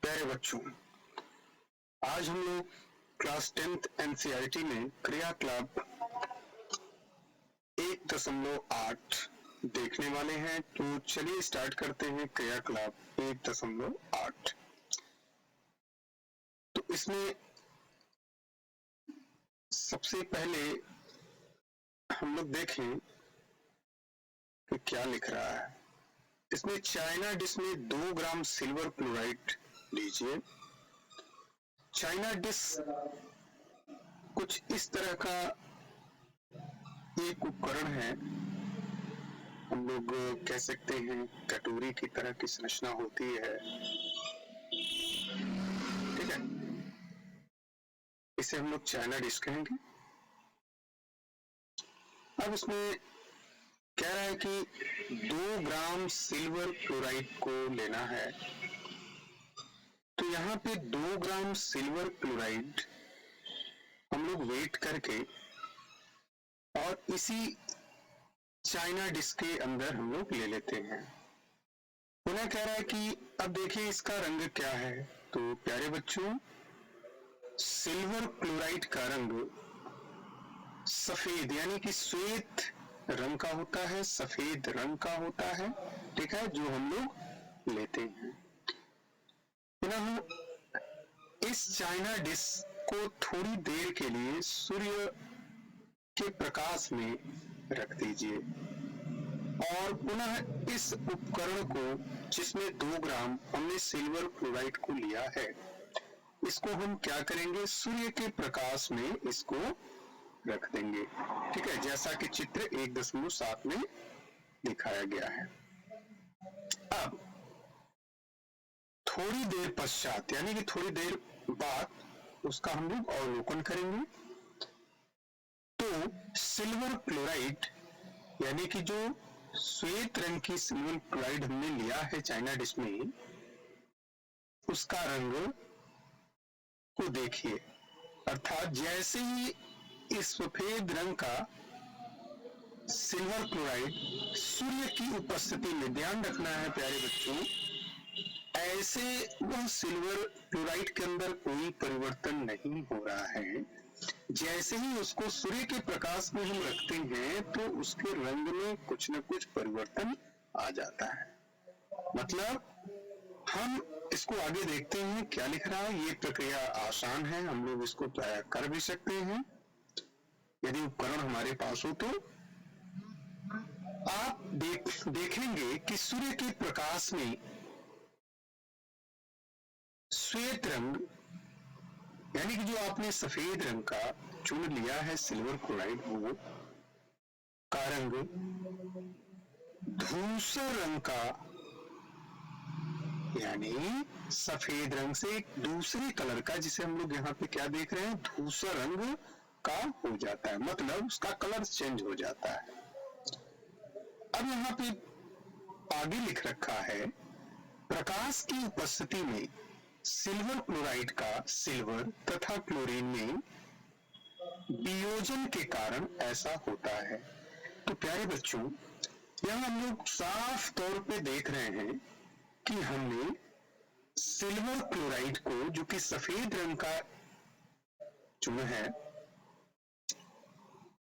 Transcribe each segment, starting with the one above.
प्यारे बच्चों, आज हम लोग क्लास 10th एनसीईआरटी में क्रियाकलाप 1.8 देखने वाले हैं। तो चलिए स्टार्ट करते हैं क्रियाकलाप 1.8। तो इसमें सबसे पहले हम लोग देखें कि क्या लिख रहा है। इसमें चाइना डिश में 2 ग्राम सिल्वर क्लोराइड लीजिए। चाइना डिश कुछ इस तरह का एक उपकरण है, हम लोग कह सकते हैं कटोरी की तरह की संरचना होती है, ठीक है। इसे हम लोग चाइना डिश कहेंगे। अब इसमें कह रहा है कि 2 ग्राम सिल्वर क्लोराइड को लेना है। तो यहाँ पे 2 ग्राम सिल्वर क्लोराइड हम लोग वेट करके और इसी चाइना डिश के अंदर हम लोग ले लेते हैं। उन्हें कह रहा है कि अब देखिए इसका रंग क्या है। तो प्यारे बच्चों, सिल्वर क्लोराइड का रंग सफेद यानी कि श्वेत रंग का होता है, सफेद रंग का होता है, ठीक है, जो हम लोग लेते हैं। पुनः इस चाइना डिश को थोड़ी देर के लिए सूर्य के प्रकाश में रख दीजिए और पुनः इस उपकरण को, जिसमें 2 ग्राम हमने सिल्वर क्लोराइड को लिया है, इसको हम क्या करेंगे, सूर्य के प्रकाश में इसको रख देंगे, ठीक है, जैसा कि चित्र 1.7 में दिखाया गया है। अब थोड़ी देर पश्चात यानी कि थोड़ी देर बाद उसका हम लोग अवलोकन करेंगे। तो सिल्वर क्लोराइड यानी कि जो श्वेत रंग की सिल्वर क्लोराइड हमने लिया है चाइना डिश में, उसका रंग को देखिए, अर्थात जैसे ही इस सफेद रंग का सिल्वर क्लोराइड सूर्य की उपस्थिति में, ध्यान रखना है प्यारे बच्चों, ऐसे वह सिल्वर क्लोराइड के अंदर कोई परिवर्तन नहीं हो रहा है। जैसे ही उसको सूर्य के प्रकाश में हम रखते हैं तो उसके रंग में कुछ न कुछ परिवर्तन आ जाता है। मतलब हम इसको आगे देखते हैं क्या लिख रहा है। ये प्रक्रिया आसान है, हम लोग इसको कर भी सकते हैं यदि उपकरण हमारे पास हो। तो आप देखेंगे कि सूर्य के प्रकाश में श्वेत रंग यानी कि जो आपने सफेद रंग का चुन लिया है सिल्वर क्लोराइड, वो का रंग धूसर रंग का यानी सफेद रंग से एक दूसरे कलर का, जिसे हम लोग यहाँ पे क्या देख रहे हैं, धूसर रंग का हो जाता है, मतलब उसका कलर चेंज हो जाता है। अब यहाँ पे आगे लिख रखा है, प्रकाश की उपस्थिति में सिल्वर क्लोराइड का सिल्वर तथा क्लोरीन में वियोजन के कारण ऐसा होता है। तो प्यारे बच्चों, यहां हम लोग साफ तौर पे देख रहे हैं कि हमने सिल्वर क्लोराइड को, जो कि सफेद रंग का चुना है,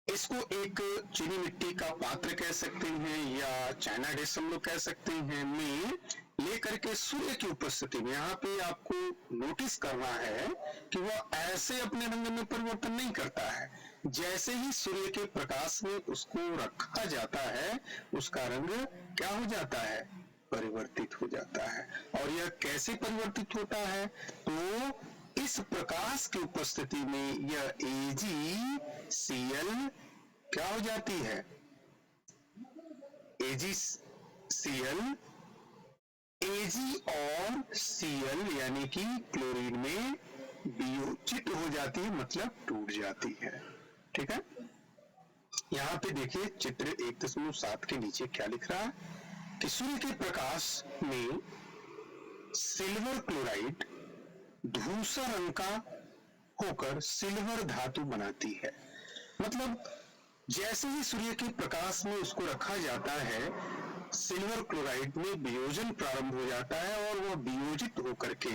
इसको एक चीनी मिट्टी का पात्र कह सकते हैं या चाइना डिश हम लोग कह सकते हैं, में लेकर के सूर्य की उपस्थिति में, यहाँ पे आपको नोटिस करना है कि वह ऐसे अपने रंग में परिवर्तन नहीं करता है। जैसे ही सूर्य के प्रकाश में उसको रखा जाता है, उसका रंग क्या हो जाता है, परिवर्तित हो जाता है। और यह कैसे परिवर्तित होता है, तो इस प्रकाश की उपस्थिति में यह AgCl क्या हो जाती है, AgCl Ag और Cl यानी कि क्लोरीन में वियोजित हो जाती है, मतलब टूट जाती है, ठीक है। यहाँ पे देखिए चित्र 1.7 के नीचे क्या लिख रहा है कि सूर्य के प्रकाश में सिल्वर क्लोराइड धूसर रंग का होकर सिल्वर धातु बनाती है। मतलब जैसे ही सूर्य के प्रकाश में उसको रखा जाता है सिल्वर क्लोराइड में वियोजन प्रारंभ हो जाता है और वह वियोजित होकर के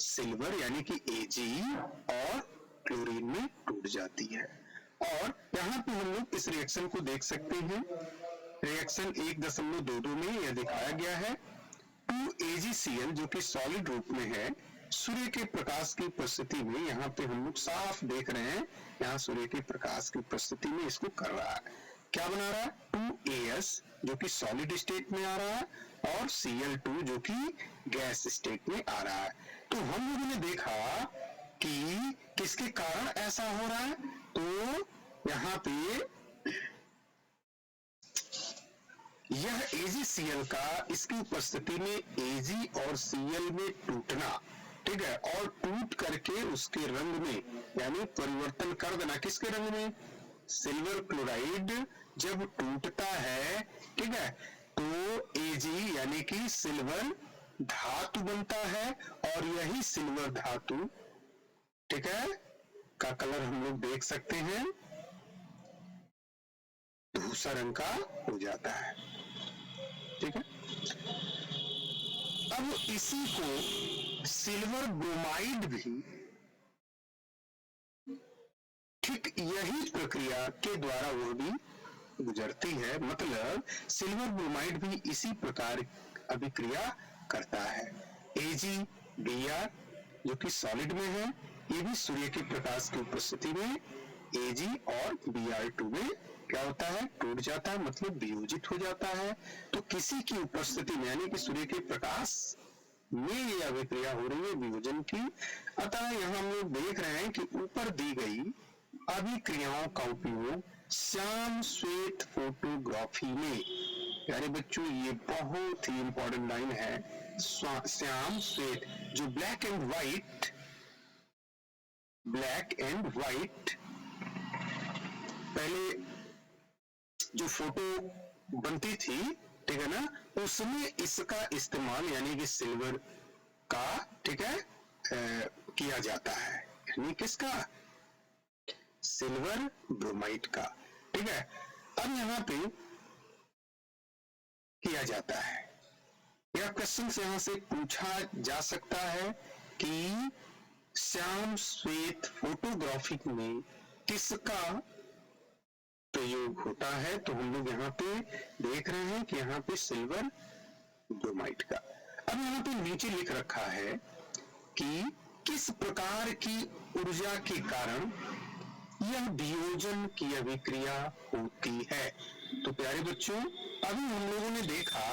सिल्वर यानी कि Ag और क्लोरीन में टूट जाती है। और यहाँ पे हम लोग इस रिएक्शन को देख सकते हैं। रिएक्शन 1.22 में यह दिखाया गया है 2AgCl जो कि सॉलिड रूप में है, सूर्य के प्रकाश की उपस्थिति में, यहाँ पे हम लोग साफ देख रहे हैं, यहाँ सूर्य के प्रकाश की उपस्थिति में इसको कर रहा है। क्या बना रहा है? 2As जो कि सॉलिड स्टेट में आ रहा है और Cl2 जो कि गैस स्टेट में आ रहा है। तो हम लोगों ने देखा कि किसके कारण ऐसा हो रहा है, तो यहाँ पे यह AgCl का इसकी उपस्थिति में Ag और Cl में टूटना, ठीक है, और टूट करके उसके रंग में यानी परिवर्तन कर देना। किसके रंग में? सिल्वर क्लोराइड जब टूटता है, ठीक है, तो Ag यानी कि सिल्वर धातु बनता है और यही सिल्वर धातु, ठीक है, का कलर हम लोग देख सकते हैं धूसर रंग का हो जाता है, ठीक है। अब इसी को सिल्वर ब्रोमाइड भी ठीक यही प्रक्रिया के द्वारा वो भी गुजरती है। मतलब सिल्वर ब्रोमाइड भी इसी प्रकार अभिक्रिया करता है। AgBr जो कि सॉलिड में है, ये भी सूर्य के प्रकाश की उपस्थिति में Ag और Br2 में क्या होता है? टूट जाता है, मतलब वियोजित हो जाता है। तो किसी की उपस्थिति में यानी कि सूर्य के प्रकाश में ये अभिक्रिया हो रही है वियोजन की। अतः यहाँ हम लोग देख रहे हैं कि ऊपर दी गई अभिक्रियाओं का उपयोग श्याम श्वेत फोटोग्राफी में, प्यारे बच्चों ये बहुत ही इंपॉर्टेंट लाइन है, श्याम श्वेत जो ब्लैक एंड व्हाइट पहले जो फोटो बनती थी, ठीक है ना, उसमें इसका इस्तेमाल यानी कि सिल्वर का, ठीक है, किया जाता है। यानी किसका? सिल्वर ब्रोमाइड का, ठीक है। अब यहाँ पे किया जाता है, यह क्वेश्चन यहाँ से पूछा जा सकता है कि श्याम श्वेत फोटोग्राफी में किसका प्रयोग होता है। तो हम लोग यहाँ पे देख रहे हैं कि यहाँ पे सिल्वर ब्रोमाइड का। अब यहाँ पे नीचे लिख रखा है कि किस प्रकार की ऊर्जा के कारण यह वियोजन की अभिक्रिया होती है। तो प्यारे बच्चों अभी हम लोगों ने देखा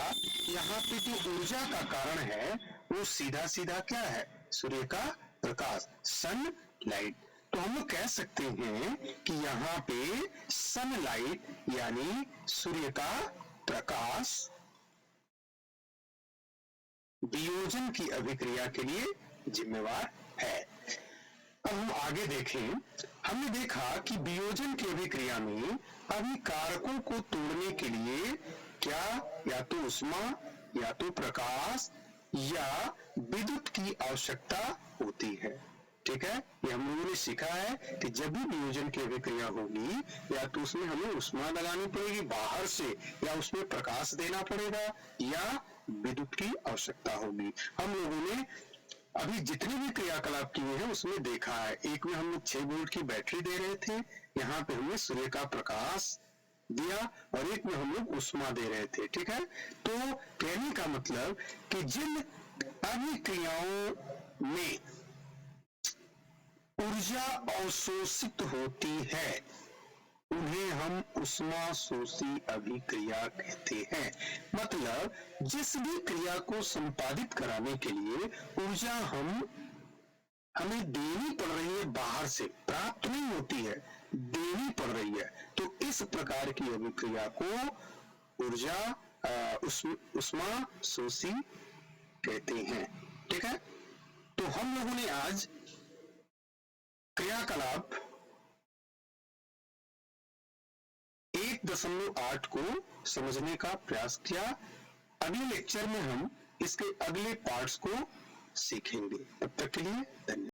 यहाँ पे जो ऊर्जा का कारण है वो सीधा सीधा क्या है? सूर्य का प्रकाश, सन लाइट। तो हम लोग कह सकते हैं कि यहाँ पे सनलाइट यानी सूर्य का प्रकाश वियोजन की अभिक्रिया के लिए जिम्मेवार है। अब हम आगे देखें, हमने देखा कि वियोजन की अभिक्रिया में अभिकारकों को तोड़ने के लिए क्या या तो उष्मा या तो प्रकाश या विद्युत की आवश्यकता होती है, ठीक है। ये हम लोगों ने सीखा है कि जब भी वियोजन की अभिक्रिया होगी या तो उसमें हमें उष्मा लगानी पड़ेगी बाहर से, या उसमें प्रकाश देना पड़ेगा, या विद्युत की आवश्यकता होगी। हम लोगों ने अभी जितने भी क्रियाकलाप किए हैं उसमें देखा है, एक में हम लोग 6 वोल्ट की बैटरी दे रहे थे, यहाँ पे हमने सूर्य का प्रकाश दिया, और एक में हम लोग उष्मा दे रहे थे, ठीक है। तो कहने का मतलब कि जिन अभिक्रियाओं में ऊर्जा अवशोषित होती है उन्हें हम उष्मा शोषी अभिक्रिया कहते हैं। मतलब जिस भी क्रिया को संपादित कराने के लिए ऊर्जा हमें देनी पड़ रही है, बाहर से प्राप्त नहीं होती है, देनी पड़ रही है, तो इस प्रकार की अभिक्रिया को ऊर्जा उष्मा शोषी कहते हैं, ठीक है। तो हम लोगों ने आज क्रियाकलाप 1.8 को समझने का प्रयास किया। अगले लेक्चर में हम इसके अगले पार्ट्स को सीखेंगे। तब तक के लिए धन्यवाद।